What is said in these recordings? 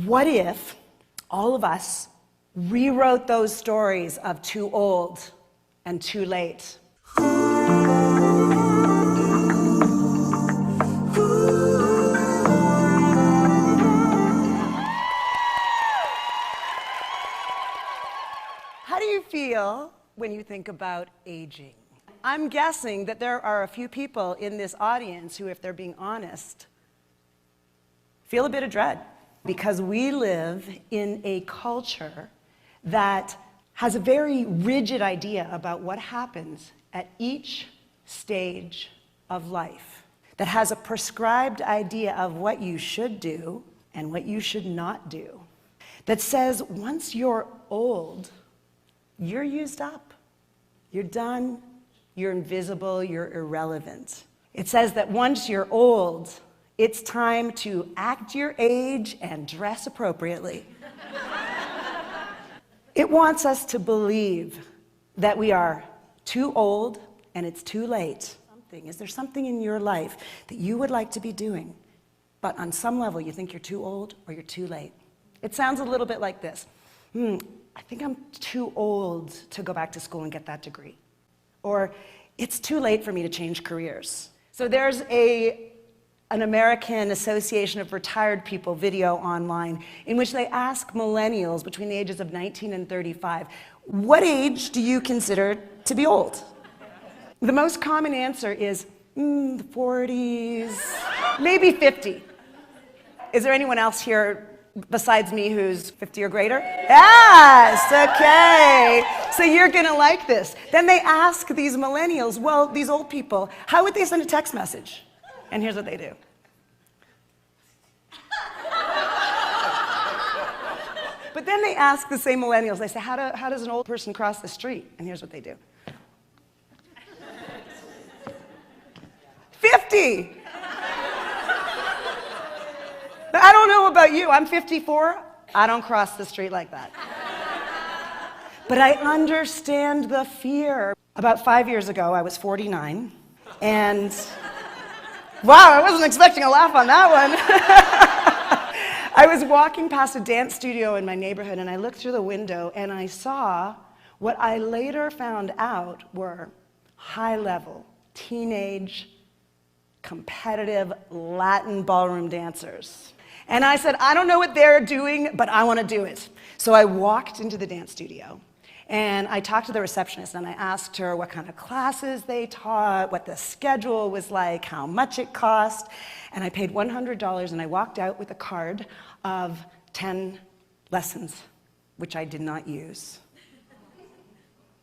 What if all of us rewrote those stories of too old and too late? How do you feel when you think about aging? I'm guessing that there are a few people in this audience who, if they're being honest, feel a bit of dread, because we live in a culture that has a very rigid idea about what happens at each stage of life, that has a prescribed idea of what you should do and what you should not do, that says once you're old, you're used up, you're done, you're invisible, you're irrelevant. It says that once you're old, it's time to act your age and dress appropriately. It wants us to believe that we are too old and it's too late. Is there something in your life that you would like to be doing, but on some level you think you're too old or you're too late? It sounds a little bit like this. I think I'm too old to go back to school and get that degree. Or it's too late for me to change careers. So there's an American Association of Retired People video online in which they ask millennials between the ages of 19 and 35, what age do you consider to be old? The most common answer is, the 40s, maybe 50. Is there anyone else here besides me who's 50 or greater? Yes, okay. So you're gonna like this. Then they ask these millennials, well, these old people, how would they send a text message? And here's what they do. But then they ask the same millennials, they say, how does an old person cross the street? And here's what they do. 50! I don't know about you, I'm 54, I don't cross the street like that. But I understand the fear. About 5 years ago, I was 49, and wow, I wasn't expecting a laugh on that one. I was walking past a dance studio in my neighborhood, and I looked through the window, and I saw what I later found out were high-level, teenage, competitive Latin ballroom dancers. And I said, I don't know what they're doing, but I want to do it. So I walked into the dance studio, and I talked to the receptionist, and I asked her what kind of classes they taught, what the schedule was like, how much it cost. And I paid $100, and I walked out with a card of 10 lessons, which I did not use.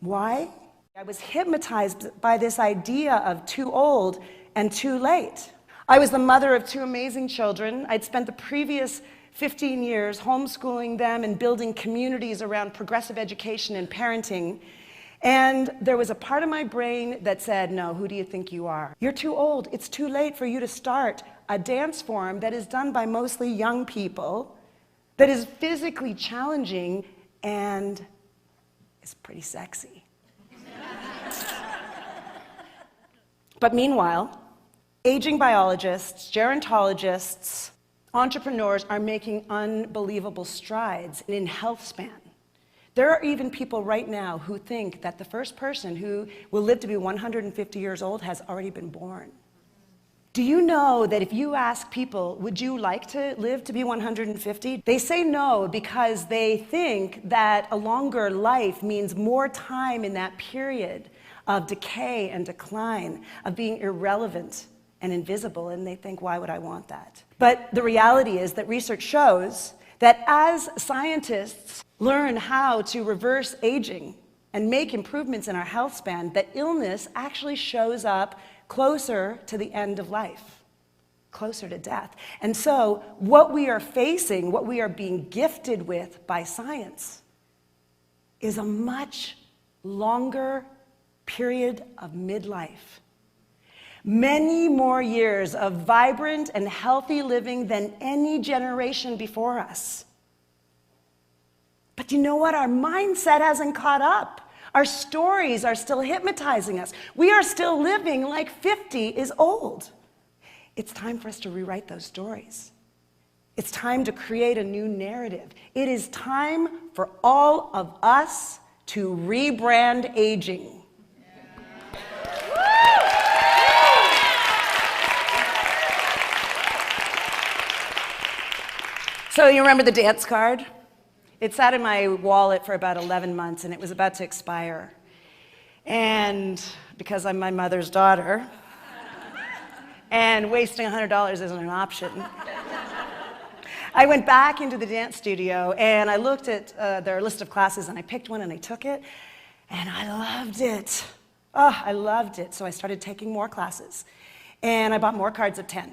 Why? I was hypnotized by this idea of too old and too late. I was the mother of 2 amazing children. I'd spent the previous 15 years homeschooling them and building communities around progressive education and parenting. And there was a part of my brain that said, no, who do you think you are? You're too old. It's too late for you to start a dance form that is done by mostly young people, that is physically challenging and is pretty sexy. But meanwhile, aging biologists, gerontologists, entrepreneurs are making unbelievable strides in health span. There are even people right now who think that the first person who will live to be 150 years old has already been born. Do you know that if you ask people, would you like to live to be 150? They say no because they think that a longer life means more time in that period of decay and decline, of being irrelevant and invisible, and they think, why would I want that? But the reality is that research shows that as scientists learn how to reverse aging and make improvements in our health span, that illness actually shows up closer to the end of life, closer to death. And so what we are facing, what we are being gifted with by science, is a much longer period of midlife. Many more years of vibrant and healthy living than any generation before us. But you know what? Our mindset hasn't caught up. Our stories are still hypnotizing us. We are still living like 50 is old. It's time for us to rewrite those stories. It's time to create a new narrative. It is time for all of us to rebrand aging. So you remember the dance card? It sat in my wallet for about 11 months, and it was about to expire. And because I'm my mother's daughter, and wasting $100 isn't an option, I went back into the dance studio, and I looked at their list of classes, and I picked one, and I took it, and I loved it. Oh, I loved it. So I started taking more classes, and I bought more cards of 10.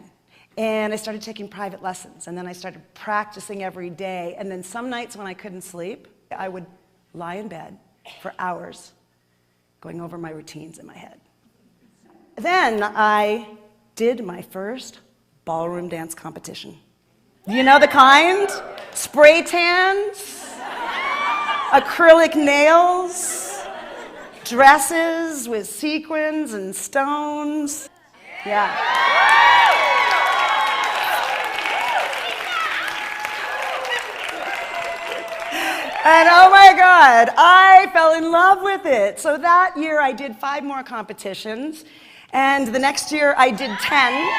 And I started taking private lessons, and then I started practicing every day. And then some nights when I couldn't sleep, I would lie in bed for hours going over my routines in my head. Then I did my first ballroom dance competition. You know the kind? Spray tans, acrylic nails, dresses with sequins and stones. Yeah. And oh my God, I fell in love with it. So that year I did 5 more competitions, and the next year I did 10.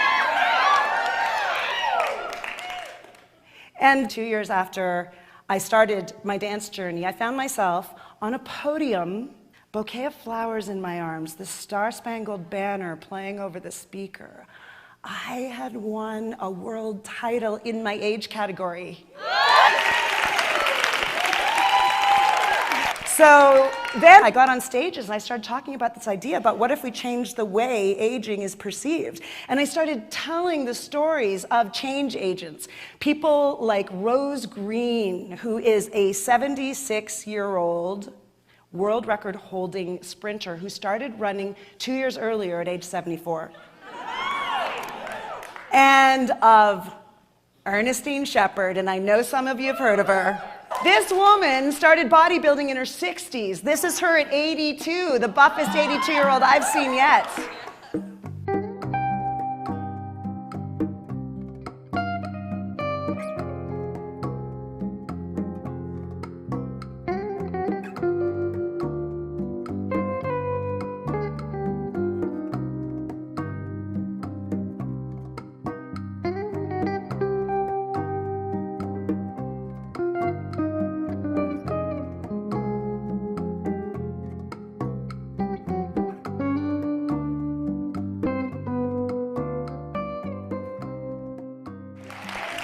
And 2 years after I started my dance journey, I found myself on a podium, bouquet of flowers in my arms, the Star-Spangled Banner playing over the speaker. I had won a world title in my age category. So then I got on stages and I started talking about this idea about what if we changed the way aging is perceived. And I started telling the stories of change agents. People like Rose Green, who is a 76-year-old world record holding sprinter who started running 2 years earlier at age 74. And of Ernestine Shepherd, and I know some of you have heard of her. This woman started bodybuilding in her 60s. This is her at 82, the buffest 82-year-old I've seen yet.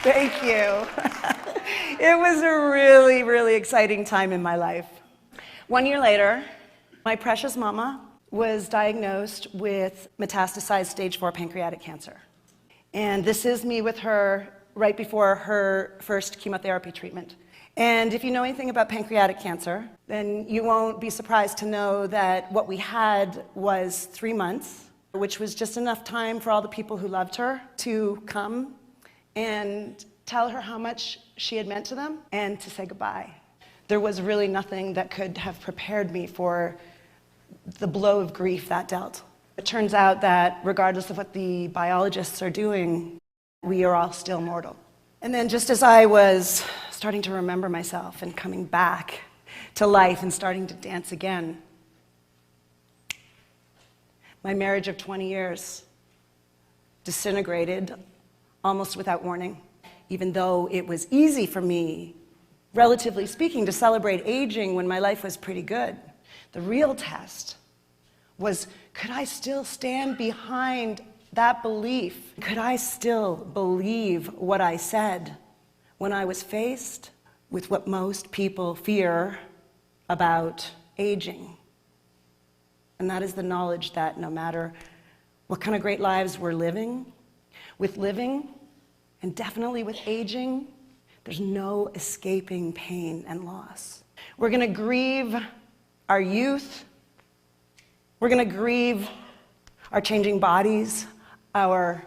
Thank you. It was a really, really exciting time in my life. 1 year later, my precious mama was diagnosed with metastasized stage 4 pancreatic cancer. And this is me with her right before her first chemotherapy treatment. And if you know anything about pancreatic cancer, then you won't be surprised to know that what we had was 3 months, which was just enough time for all the people who loved her to come and tell her how much she had meant to them and to say goodbye. There was really nothing that could have prepared me for the blow of grief that dealt. It turns out that regardless of what the biologists are doing, we are all still mortal. And then just as I was starting to remember myself and coming back to life and starting to dance again, my marriage of 20 years disintegrated almost without warning, even though it was easy for me, relatively speaking, to celebrate aging when my life was pretty good. The real test was, could I still stand behind that belief? Could I still believe what I said when I was faced with what most people fear about aging? And that is the knowledge that no matter what kind of great lives we're living, and definitely with aging, there's no escaping pain and loss. We're going to grieve our youth. We're going to grieve our changing bodies, our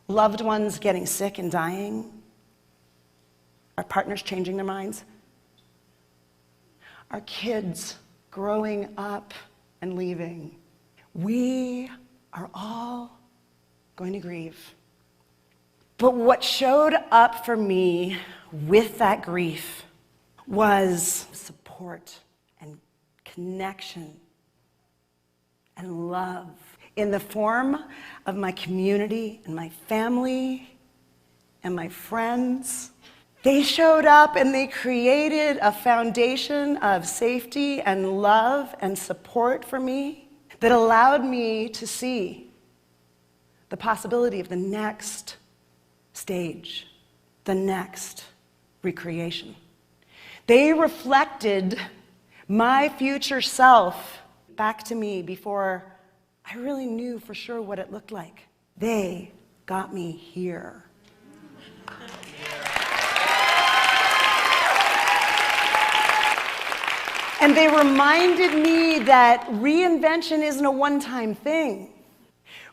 loved ones getting sick and dying, our partners changing their minds, our kids growing up and leaving. We are all going to grieve. But what showed up for me with that grief was support and connection and love in the form of my community and my family and my friends. They showed up and they created a foundation of safety and love and support for me that allowed me to see the possibility of the next stage, the next recreation. They reflected my future self back to me before I really knew for sure what it looked like. They got me here. And they reminded me that reinvention isn't a one-time thing.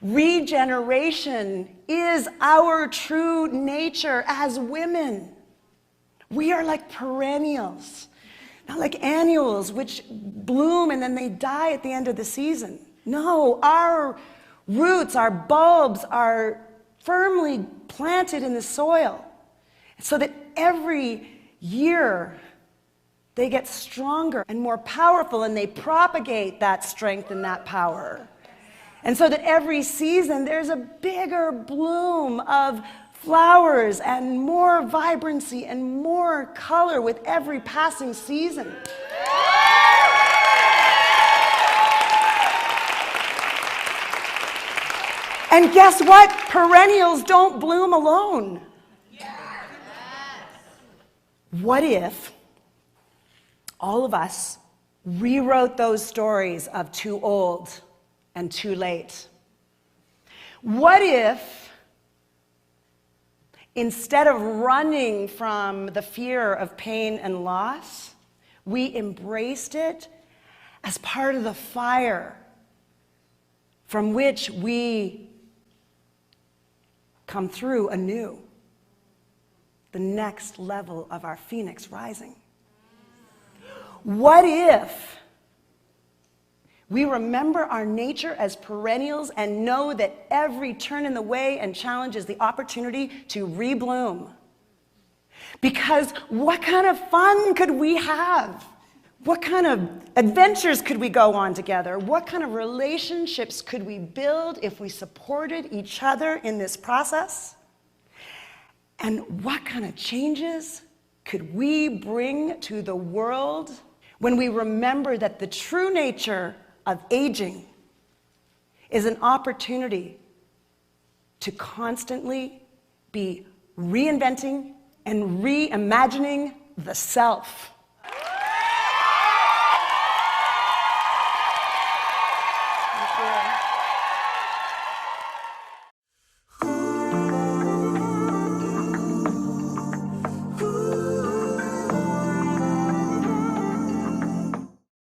Regeneration is our true nature as women. We are like perennials, not like annuals, which bloom and then they die at the end of the season. No, our roots, our bulbs are firmly planted in the soil so that every year they get stronger and more powerful and they propagate that strength and that power. And so that every season there's a bigger bloom of flowers and more vibrancy and more color with every passing season. And guess what? Perennials don't bloom alone. What if all of us rewrote those stories of too old and too late? What if, instead of running from the fear of pain and loss, we embraced it as part of the fire from which we come through anew, the next level of our phoenix rising? What if we remember our nature as perennials and know that every turn in the way and challenge is the opportunity to rebloom? Because what kind of fun could we have? What kind of adventures could we go on together? What kind of relationships could we build if we supported each other in this process? And what kind of changes could we bring to the world when we remember that the true nature of aging is an opportunity to constantly be reinventing and reimagining the self?